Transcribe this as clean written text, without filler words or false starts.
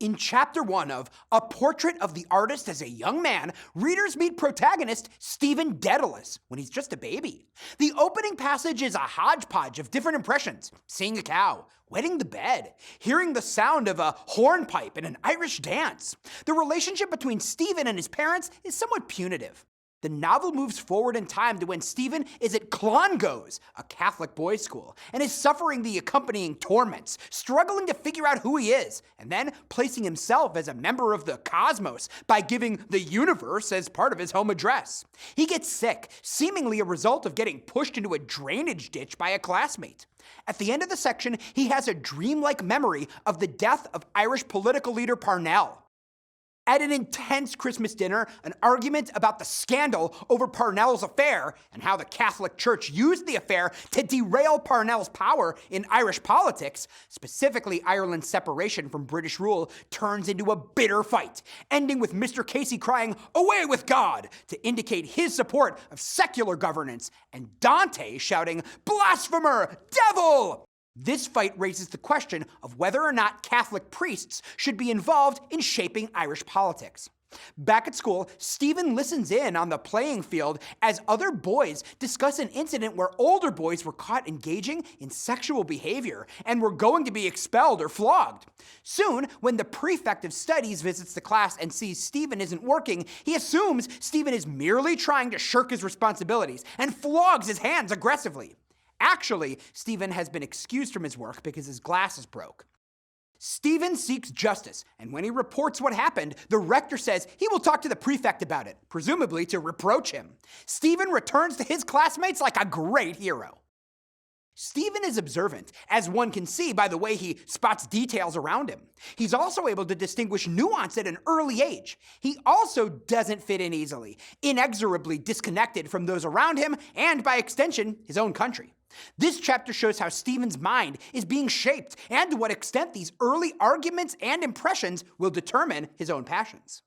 In Chapter 1 of A Portrait of the Artist as a Young Man, readers meet protagonist Stephen Dedalus when he's just a baby. The opening passage is a hodgepodge of different impressions: seeing a cow, wetting the bed, hearing the sound of a hornpipe and an Irish dance. The relationship between Stephen and his parents is somewhat punitive. The novel moves forward in time to when Stephen is at Clongowes, a Catholic boys' school, and is suffering the accompanying torments, struggling to figure out who he is, and then placing himself as a member of the cosmos by giving the universe as part of his home address. He gets sick, seemingly a result of getting pushed into a drainage ditch by a classmate. At the end of the section, he has a dreamlike memory of the death of Irish political leader Parnell. At an intense Christmas dinner, an argument about the scandal over Parnell's affair and how the Catholic Church used the affair to derail Parnell's power in Irish politics, specifically Ireland's separation from British rule, turns into a bitter fight, ending with Mr. Casey crying, "Away with God!" to indicate his support of secular governance, and Dante shouting, "Blasphemer! Devil!" This fight raises the question of whether or not Catholic priests should be involved in shaping Irish politics. Back at school, Stephen listens in on the playing field as other boys discuss an incident where older boys were caught engaging in sexual behavior and were going to be expelled or flogged. Soon, when the prefect of studies visits the class and sees Stephen isn't working, he assumes Stephen is merely trying to shirk his responsibilities and flogs his hands aggressively. Actually, Stephen has been excused from his work because his glasses broke. Stephen seeks justice, and when he reports what happened, the rector says he will talk to the prefect about it, presumably to reproach him. Stephen returns to his classmates like a great hero. Stephen is observant, as one can see by the way he spots details around him. He's also able to distinguish nuance at an early age. He also doesn't fit in easily, inexorably disconnected from those around him and, by extension, his own country. This chapter shows how Stephen's mind is being shaped and to what extent these early arguments and impressions will determine his own passions.